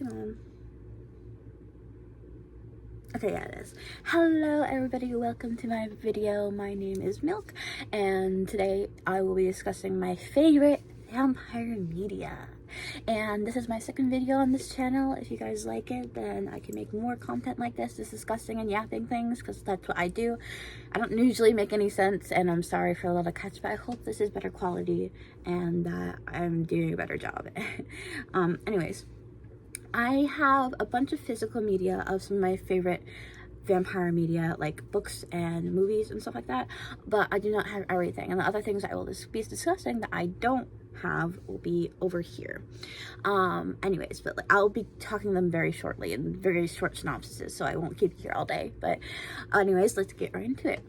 focusing on? Okay, yeah, it is. Hello everybody, welcome to my video. My name is Milk, and today I will be discussing my favorite vampire media. And this is my second video on this channel. If you guys like it, then I can make more content like this, just discussing and yapping things, because that's what I do. I don't usually make any sense, and I'm sorry for a lot of cuts, but I hope this is better quality and that I'm doing a better job. Anyways, I have a bunch of physical media of some of my favorite vampire media, like books and movies and stuff like that, but I do not have everything, and the other things I will be discussing that I don't have will be over here. Anyways, but I'll be talking them very shortly in very short synopsises, so I won't keep you here all day. But anyways, let's get right into it.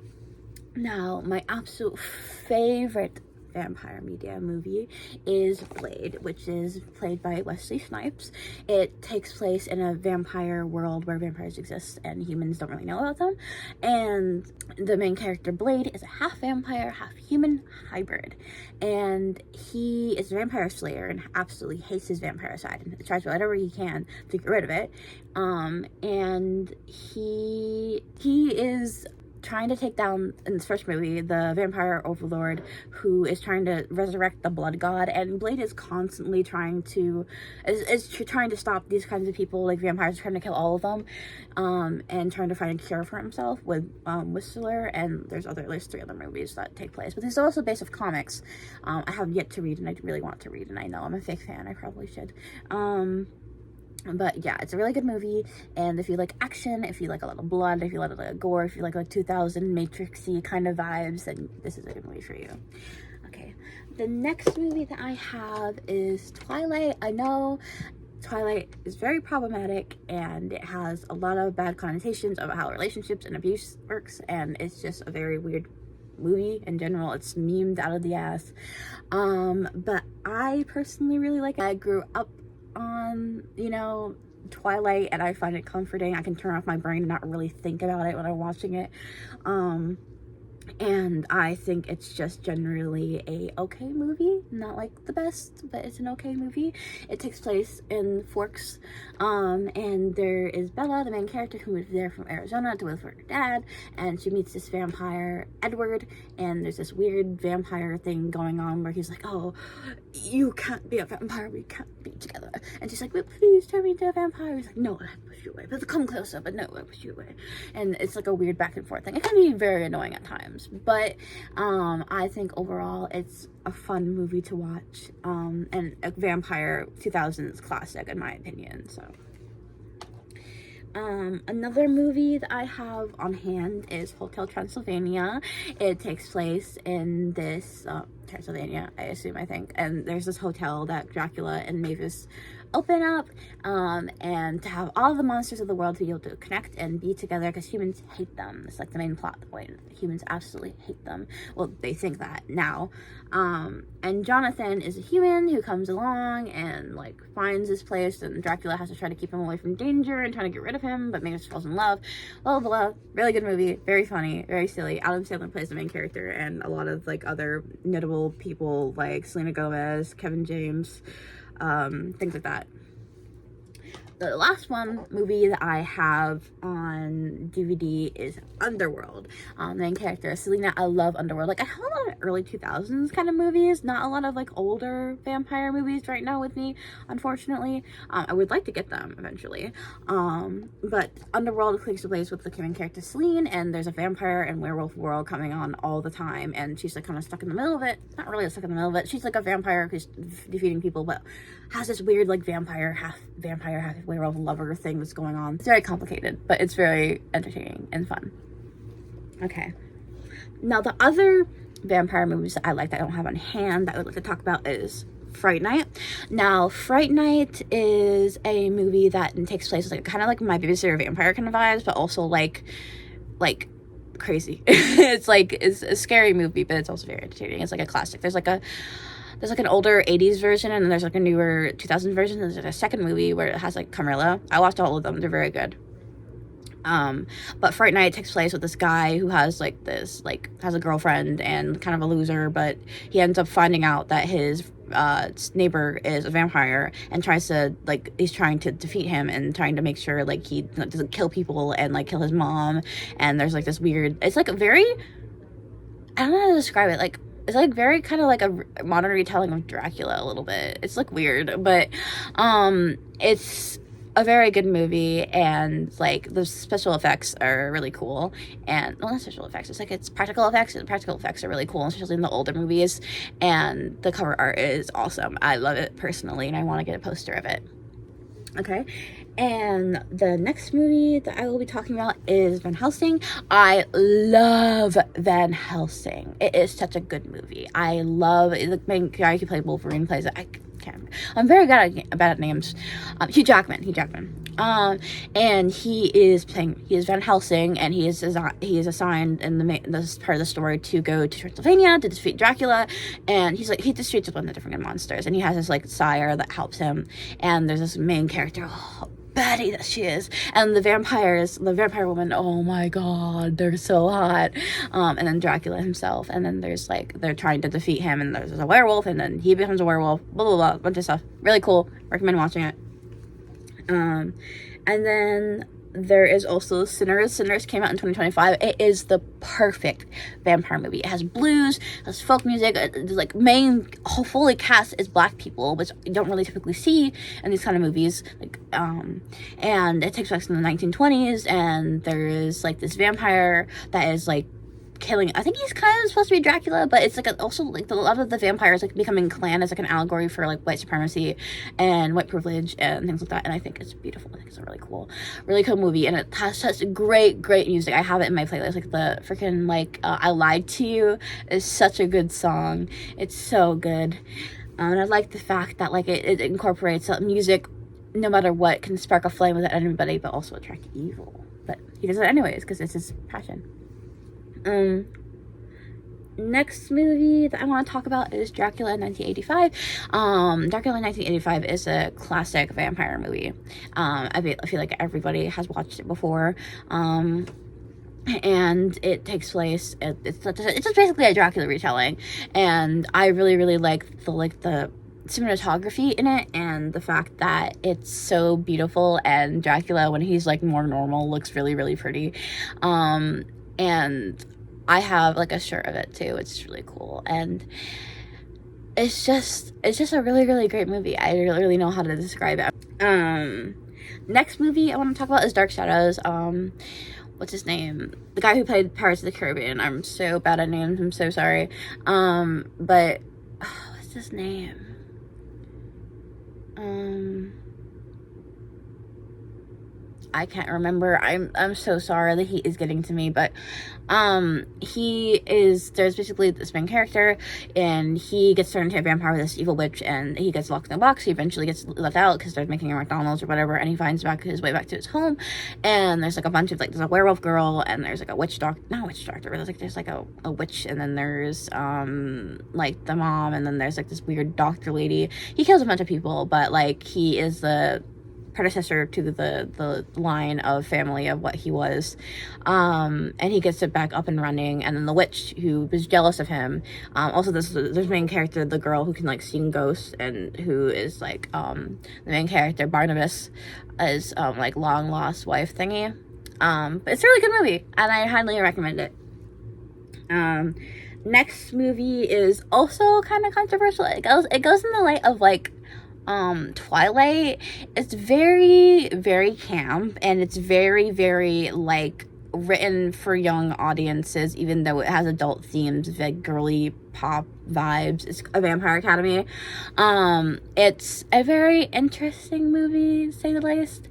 Now, my absolute favorite vampire media movie is Blade, which is played by Wesley Snipes. It takes place in a vampire world where vampires exist and humans don't really know about them, and the main character Blade is a half vampire, half human hybrid, and he is a vampire slayer and absolutely hates his vampire side and tries whatever he can to get rid of it. And he is trying to take down, in this first movie, the vampire overlord who is trying to resurrect the blood god, and Blade is constantly trying to trying to stop these kinds of people, like vampires, trying to kill all of them, and trying to find a cure for himself with Whistler, and there's 3 other movies that take place, but this is also based off comics. I have yet to read, and I really want to read, and I know I'm a fake fan, I probably should. But yeah, it's a really good movie, and if you like action, if you like a lot of blood, if you like a lot of gore, if you like 2000 Matrix-y kind of vibes, then this is a good movie for you. Okay, the next movie that I have is Twilight. I know Twilight is very problematic, and it has a lot of bad connotations of how relationships and abuse works, and it's just a very weird movie in general. It's memed out of the ass, but I personally really like it. I grew up on, Twilight, and I find it comforting. I can turn off my brain and not really think about it when I'm watching it. And I think it's just generally a okay movie. Not like the best, but it's an okay movie. It takes place in Forks, and there is Bella, the main character, who moved there from Arizona to live with her dad, and she meets this vampire, Edward, and there's this weird vampire thing going on where he's like, oh, you can't be a vampire, we can't be together. And she's like, but please turn me into a vampire. He's like, no, I push you away, but come closer, but no, I push you away. And it's like a weird back and forth thing. It can be very annoying at times, but I think overall it's a fun movie to watch, and a vampire 2000s classic in my opinion. So another movie that I have on hand is Hotel Transylvania. It takes place in this Transylvania, I think, and there's this hotel that Dracula and Mavis open up, and to have all the monsters of the world to be able to connect and be together, because humans hate them. It's like the main plot point. Humans absolutely hate them. Well, they think that now. And Jonathan is a human who comes along and finds this place, and Dracula has to try to keep him away from danger and trying to get rid of him, but Mavis falls in love. Blah, blah, blah. Really good movie. Very funny. Very silly. Adam Sandler plays the main character, and a lot of other notable people like Selena Gomez, Kevin James, things like that. The last movie that I have on DVD is Underworld. Main character Selena. I love Underworld. I have a lot of early 2000s kind of movies, not a lot of older vampire movies right now with me, unfortunately. I would like to get them eventually. But Underworld takes place with the main character Selene, and there's a vampire and werewolf world coming on all the time, and she's kind of stuck in the middle of it. Not really stuck in the middle of it. She's a vampire who's defeating people, but has this weird vampire, half werewolf lover thing that's going on. It's very complicated, but it's very entertaining and fun. Okay. Now, the other vampire movies that I like that I don't have on hand that I would like to talk about is Fright Night. Now, Fright Night is a movie that takes place kind of like My Babysitter Vampire kind of vibes, but also like crazy. It's a scary movie, but it's also very entertaining. It's a classic. There's an older 80s version, and then there's a newer 2000s version. There's a second movie where it has Carmilla. I watched all of them. They're very good. But Fright Night takes place with this guy who has has a girlfriend and kind of a loser, but he ends up finding out that his neighbor is a vampire and tries to, like, he's trying to defeat him and trying to make sure, like, he doesn't kill people and, like, kill his mom. And there's, like, this weird, it's, like, a very, I don't know how to describe it, like, it's, like, very kind of like a modern retelling of Dracula a little bit. It's, like, weird, but it's a very good movie, and, like, the special effects are really cool. And, well, not special effects, it's, like, it's practical effects, and practical effects are really cool, especially in the older movies. And the cover art is awesome. I love it personally, and I want to get a poster of it. Okay, and the next movie that I will be talking about is Van Helsing. I love Van Helsing. It is such a good movie. I love it. The main guy who played Wolverine plays it. I'm very bad at names. Hugh Jackman. And he is Van Helsing, and he is assigned in this part of the story to go to Transylvania to defeat Dracula. And he defeats a bunch of different monsters, and he has this, like, sire that helps him. And there's this main character, Betty, that she is, and the vampire woman, oh my god, they're so hot. And then Dracula himself, and then there's, like, they're trying to defeat him, and there's a werewolf, and then he becomes a werewolf, blah blah blah, bunch of stuff. Really cool, recommend watching it. And then there is also Sinners. Sinners came out in 2025. It is the perfect vampire movie. It has blues, it has folk music, like, main fully cast is black people, which you don't really typically see in these kind of movies. Like, and it takes place in the 1920s, and there is, like, this vampire that is, like, killing, I think he's kind of supposed to be Dracula, but it's, like, also, like, a lot of the vampires, like, becoming Klan is, like, an allegory for, like, white supremacy and white privilege and things like that. And I think it's beautiful. I think it's a really cool movie, and it has such great music. I have it in my playlist, like, the freaking, like, I Lied to You is such a good song. It's so good. And I like the fact that, like, it incorporates music, no matter what, can spark a flame within anybody, but also attract evil. But he does it anyways, because it's his passion. Next movie that I want to talk about is Dracula in 1985. Dracula in 1985 is a classic vampire movie. I feel like everybody has watched it before. And it takes place, it's just basically a Dracula retelling, and I really like the cinematography in it, and the fact that it's so beautiful, and Dracula, when he's, like, more normal, looks really pretty. And I have, like, a shirt of it too. It's really cool, and it's just a really great movie. I don't really know how to describe it. Next movie I want to talk about is Dark Shadows. What's his name? The guy who played Pirates of the Caribbean. I'm so bad at names. I'm so sorry. But what's his name? I can't remember. I'm so sorry. The heat is getting to me, but there's basically this main character, and he gets turned into a vampire with this evil witch, and he gets locked in a box. He eventually gets let out because they're making a McDonald's or whatever, and he finds his way back to his home. And there's, like, a bunch of, like, there's a werewolf girl, and there's, like, a not witch doctor, but there's like a witch, and then there's like the mom, and then there's, like, this weird doctor lady. He kills a bunch of people, but, like, he is the predecessor to the line of family of what he was, and he gets it back up and running. And then the witch, who was jealous of him, also there's main character, the girl who can, like, see ghosts, and who is, like, the main character Barnabas is, like, long lost wife thingy. But it's a really good movie, and I highly recommend it. Next movie is also kind of controversial. It goes in the light of, like, Twilight. It's very camp, and it's very like, written for young audiences, even though it has adult themes, like girly pop vibes. It's a Vampire Academy. It's a very interesting movie, to say the least.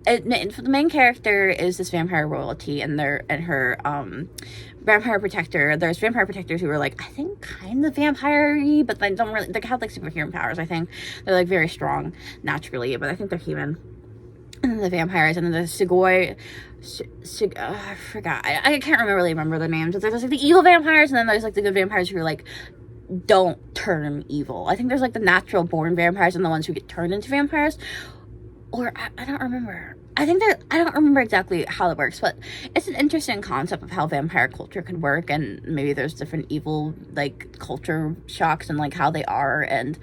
The main character is this vampire royalty, and her vampire protector. There's vampire protectors who are, like, I think kind of vampire-y, but they have, like, superhero powers. I think they're, like, very strong naturally, but I think they're human. And then the vampires, and then the Segoy, I forgot. I can't really remember the names. But there's, like, the evil vampires, and then there's, like, the good vampires who are, like, don't turn evil. I think there's, like, the natural born vampires and the ones who get turned into vampires. or I don't remember. I think that I don't remember exactly how it works, but it's an interesting concept of how vampire culture could work, and maybe there's different evil like culture shocks and like how they are, and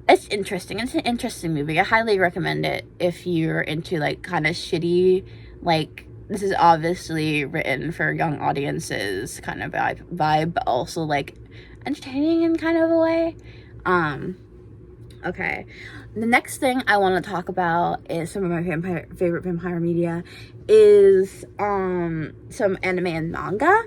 it's interesting. It's an interesting movie. I highly recommend it if you're into like kind of shitty, like this is obviously written for young audiences kind of vibe, but also like entertaining in kind of a way. Okay. The next thing I want to talk about is some of my favorite vampire media is some anime and manga.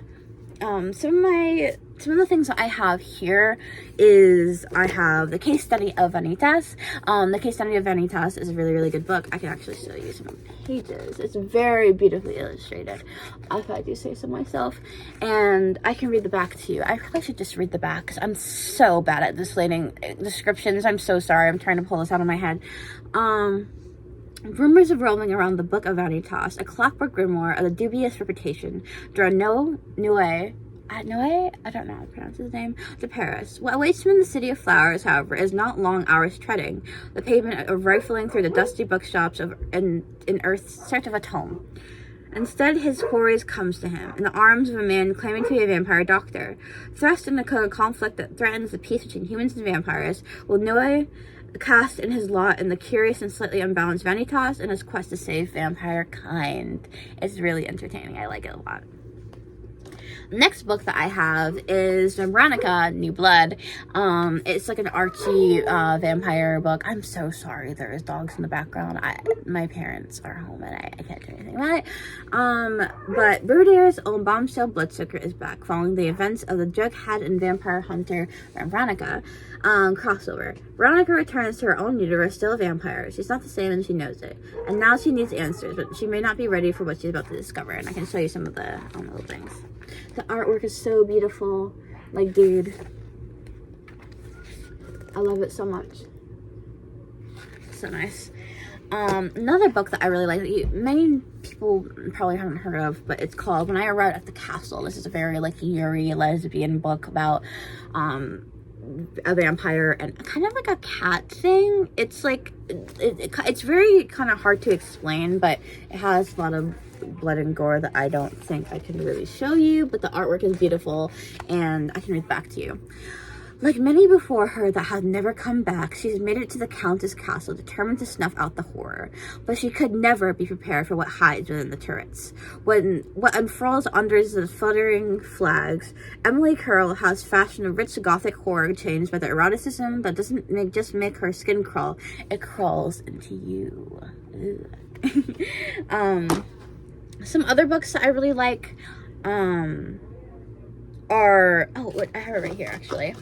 Some of the things that I have here is I have the case study of Vanitas. The case study of Vanitas is a really, really good book. I can actually show you some pages. It's very beautifully illustrated, if I do say so myself. And I can read the back to you. I probably should just read the back because I'm so bad at displaying descriptions. I'm so sorry. I'm trying to pull this out of my head. Rumors of roaming around the Book of Vanitas, a clockwork grimoire of a dubious reputation, draw no Noe, I don't know how to pronounce his name, to Paris. What awaits him in the City of Flowers, however, is not long hours treading, the pavement of rifling through the dusty bookshops in Earth's search of a tome. Instead, his quarries comes to him, in the arms of a man claiming to be a vampire doctor. Thrust in a conflict that threatens the peace between humans and vampires, will Noe cast in his lot in the curious and slightly unbalanced Vanitas in his quest to save vampire kind. It's really entertaining. I like it a lot. Next book that I have is Veronica, New Blood. It's like an Archie vampire book. I'm so sorry there's dogs in the background. My parents are home and I can't do anything about it. But Bruder's own bombshell bloodsucker is back following the events of the jughead and vampire hunter Veronica crossover. Veronica returns to her own uterus, still a vampire. She's not the same and she knows it. And now she needs answers, but she may not be ready for what she's about to discover. And I can show you some of the little things. The artwork is so beautiful. Like, dude, I love it so much. So nice. Another book that I really like that many people probably haven't heard of, but it's called When I Arrived at the Castle. This is a very like Yuri lesbian book about a vampire and kind of like a cat thing. It's like it's very kind of hard to explain, but it has a lot of blood and gore that I don't think I can really show you, but the artwork is beautiful and I can read back to you. Like many before her that had never come back, she's made it to the Countess' castle, determined to snuff out the horror. But she could never be prepared for what hides within the turrets. What unfurls under the fluttering flags, Emily Curl has fashioned a rich gothic horror changed by the eroticism that doesn't just make her skin crawl, it crawls into you. Some other books that I really like are... Oh, wait, I have it right here, actually.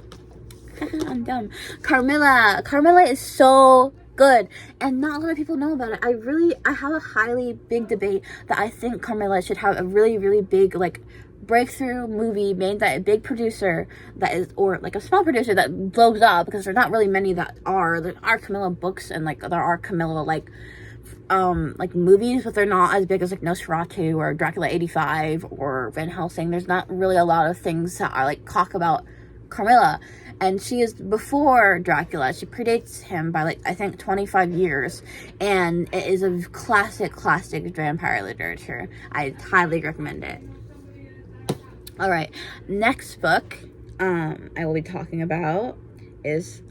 I'm dumb. Carmilla is so good, and not a lot of people know about it. I have a highly big debate that I think Carmilla should have a really, really big, like, breakthrough movie made by a big producer that is, or like a small producer that blows up, because there's not really many that are. There are Camilla books and like there are Camilla like movies, but they're not as big as like Nosferatu or Dracula 85 or Van Helsing. There's not really a lot of things that are like talk about Carmilla. And she is before Dracula. She predates him by like I think 25 years, and it is a classic vampire literature. I highly recommend it. All right, next book I will be talking about is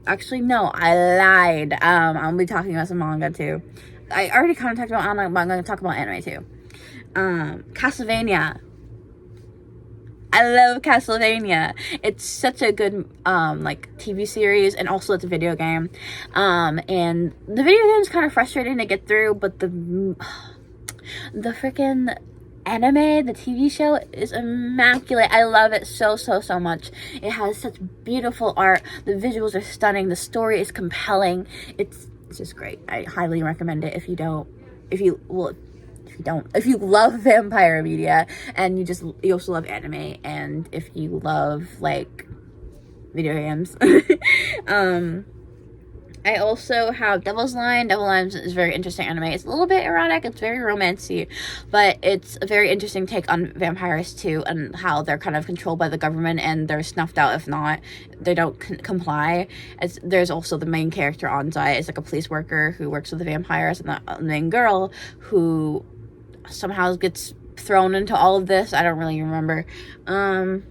actually no, I lied. I'll be talking about some manga too. I already kind of talked about manga, but I'm going to talk about anime too. Castlevania. I love Castlevania. It's such a good like TV series, and also it's a video game. And the video game is kind of frustrating to get through, but the freaking anime, the TV show, is immaculate. I love it so much. It has such beautiful art. The visuals are stunning. The story is compelling. It's just great. I highly recommend it if you love vampire media and you also love anime, and if you love like video games. I also have Devil's Line. Devil's Line is a very interesting anime. It's a little bit erotic, it's very romancy, but it's a very interesting take on vampires too, and how they're kind of controlled by the government and they're snuffed out if not, they don't comply. There's also the main character, Anzai, is like a police worker who works with the vampires, and the main girl who somehow gets thrown into all of this. I don't really remember. And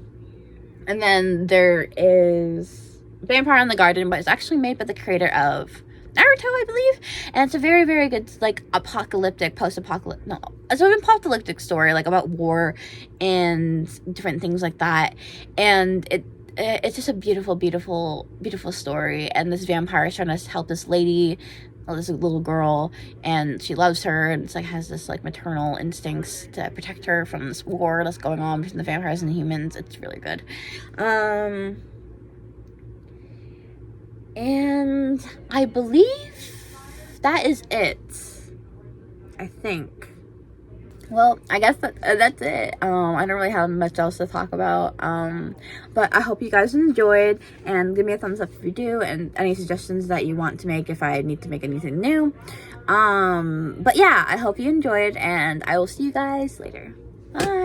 then there is Vampire in the Garden, but it's actually made by the creator of Naruto, I believe, and it's a very, very good, like, apocalyptic, post-apocalyptic, no, it's an apocalyptic story, like, about war and different things like that, and it's just a beautiful, beautiful, beautiful story, and this vampire is trying to help this lady, this little girl, and she loves her, and it's like has this like maternal instincts to protect her from this war that's going on between the vampires and the humans. It's really good. And I believe that is it. I think. Well, I guess that's it. I don't really have much else to talk about. But I hope you guys enjoyed, and give me a thumbs up if you do, and any suggestions that you want to make if I need to make anything new. But yeah, I hope you enjoyed, and I will see you guys later. Bye.